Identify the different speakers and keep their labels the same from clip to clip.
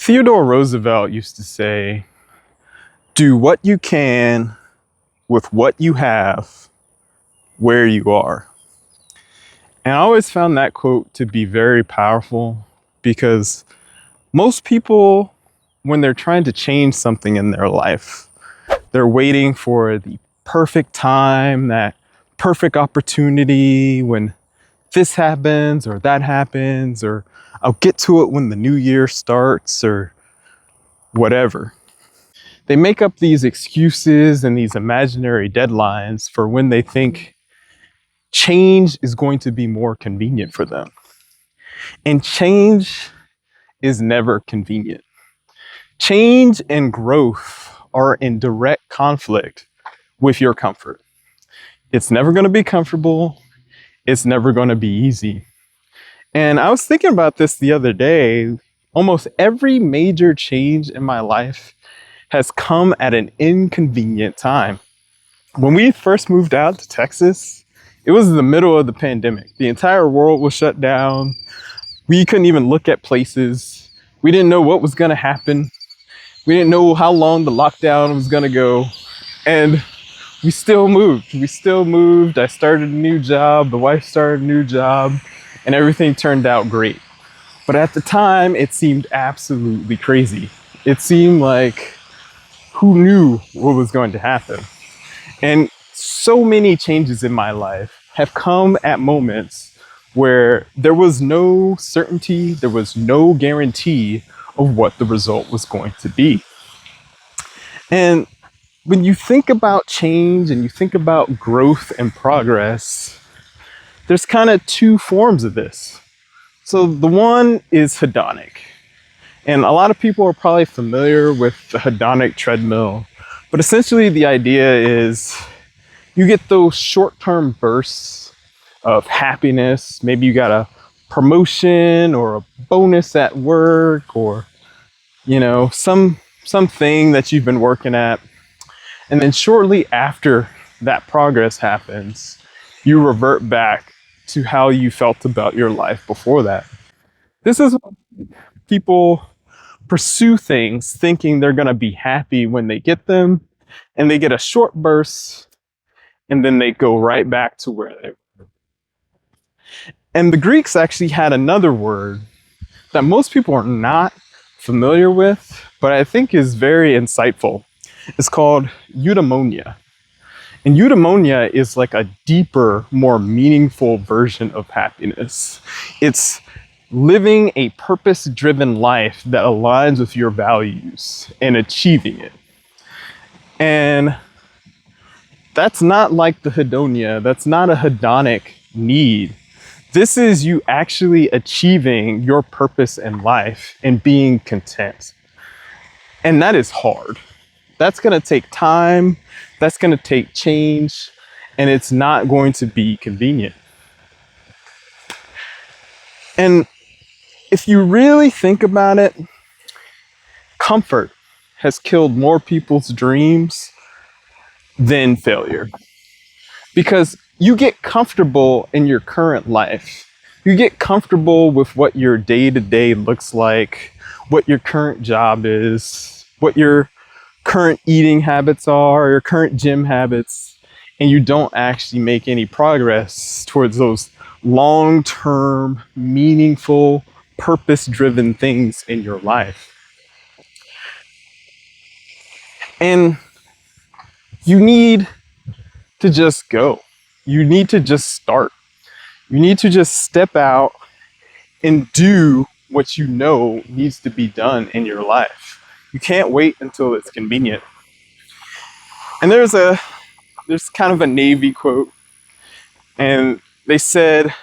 Speaker 1: Theodore Roosevelt used to say, do what you can with what you have where you are. And I always found that quote to be very powerful because most people, when they're trying to change something in their life, they're waiting for the perfect time, that perfect opportunity when this happens or that happens, or I'll get to it when the new year starts or whatever. They make up these excuses and these imaginary deadlines for when they think change is going to be more convenient for them. And change is never convenient. Change and growth are in direct conflict with your comfort. It's never going to be comfortable. It's never going to be easy. And I was thinking about this the other day. Almost every major change in my life has come at an inconvenient time. When we first moved out to Texas, it was the middle of the pandemic. The entire world was shut down. We couldn't even look at places. We didn't know what was going to happen. We didn't know how long the lockdown was going to go. And we still moved. I started a new job. The wife started a new job. And everything turned out great. But at the time, it seemed absolutely crazy. It seemed like, who knew what was going to happen? And so many changes in my life have come at moments where there was no certainty, there was no guarantee of what the result was going to be. And when you think about change and you think about growth and progress, there's kind of two forms of this. So the one is hedonic. And a lot of people are probably familiar with the hedonic treadmill. But essentially the idea is you get those short-term bursts of happiness. Maybe you got a promotion or a bonus at work, or, something that you've been working at. And then shortly after that progress happens, you revert back to how you felt about your life before that. This is when people pursue things thinking they're going to be happy when they get them, and they get a short burst, and then they go right back to where they were. And the Greeks actually had another word that most people are not familiar with, but I think is very insightful. It's called eudaimonia. And eudaimonia is like a deeper, more meaningful version of happiness. It's living a purpose-driven life that aligns with your values and achieving it. And that's not like the hedonia. That's not a hedonic need. This is you actually achieving your purpose in life and being content. And that is hard. That's going to take time. That's going to take change. And it's not going to be convenient. And if you really think about it, comfort has killed more people's dreams than failure. Because you get comfortable in your current life. You get comfortable with what your day-to-day looks like, what your current job is, what your current eating habits are, your current gym habits, and you don't actually make any progress towards those long-term, meaningful, purpose-driven things in your life. And you need to just go. You need to just start. You need to just step out and do what you know needs to be done in your life. You can't wait until it's convenient. And there's kind of a Navy quote, and they said,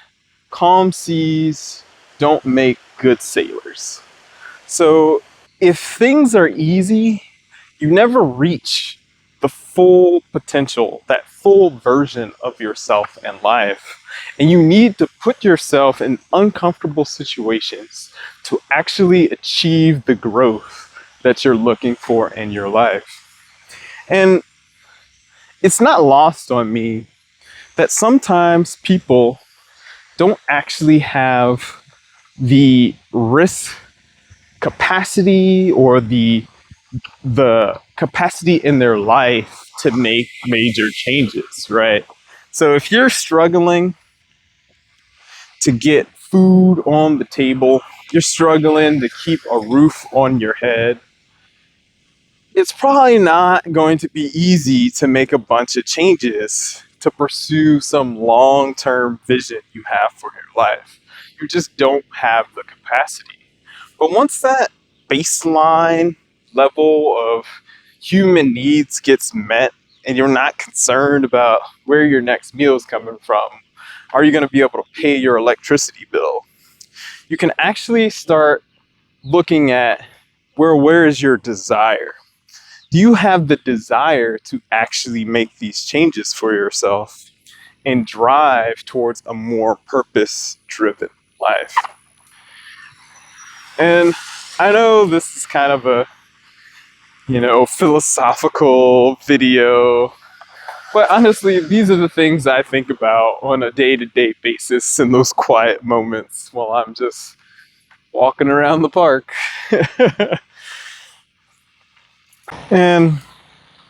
Speaker 1: calm seas don't make good sailors. So if things are easy, you never reach the full potential, that full version of yourself and life. And you need to put yourself in uncomfortable situations to actually achieve the growth that you're looking for in your life. And it's not lost on me that sometimes people don't actually have the risk capacity or the capacity in their life to make major changes, right? So if you're struggling to get food on the table, you're struggling to keep a roof on your head, it's probably not going to be easy to make a bunch of changes to pursue some long-term vision you have for your life. You just don't have the capacity. But once that baseline level of human needs gets met and you're not concerned about where your next meal is coming from, are you going to be able to pay your electricity bill? You can actually start looking at where is your desire? Do you have the desire to actually make these changes for yourself and drive towards a more purpose-driven life? And I know this is kind of a, philosophical video, but honestly, these are the things I think about on a day-to-day basis in those quiet moments while I'm just walking around the park. And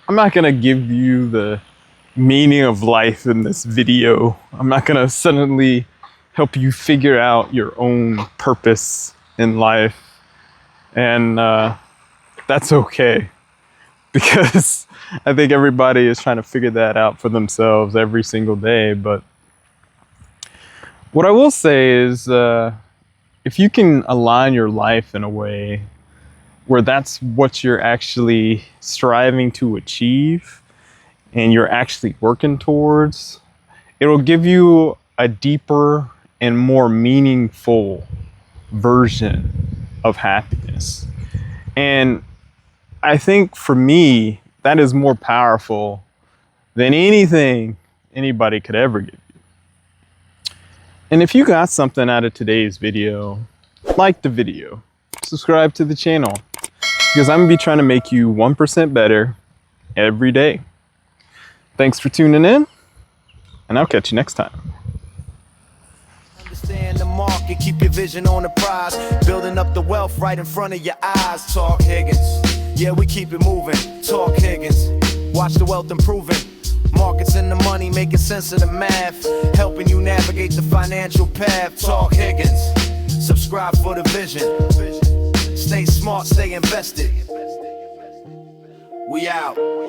Speaker 1: I'm not going to give you the meaning of life in this video. I'm not going to suddenly help you figure out your own purpose in life. And that's okay, because I think everybody is trying to figure that out for themselves every single day. But what I will say is, if you can align your life in a way where that's what you're actually striving to achieve and you're actually working towards, it'll give you a deeper and more meaningful version of happiness. And I think for me, that is more powerful than anything anybody could ever give you. And if you got something out of today's video, like the video, subscribe to the channel, because I'm going to be trying to make you 1% better every day. Thanks for tuning in, and I'll catch you next time.
Speaker 2: Understand the market, keep your vision on the prize, building up the wealth right in front of your eyes. Talk Higgins, yeah, we keep it moving. Talk Higgins, watch the wealth improving. Markets and the money, making sense of the math, helping you navigate the financial path. Talk Higgins, subscribe for the vision. Stay smart, stay invested. We out.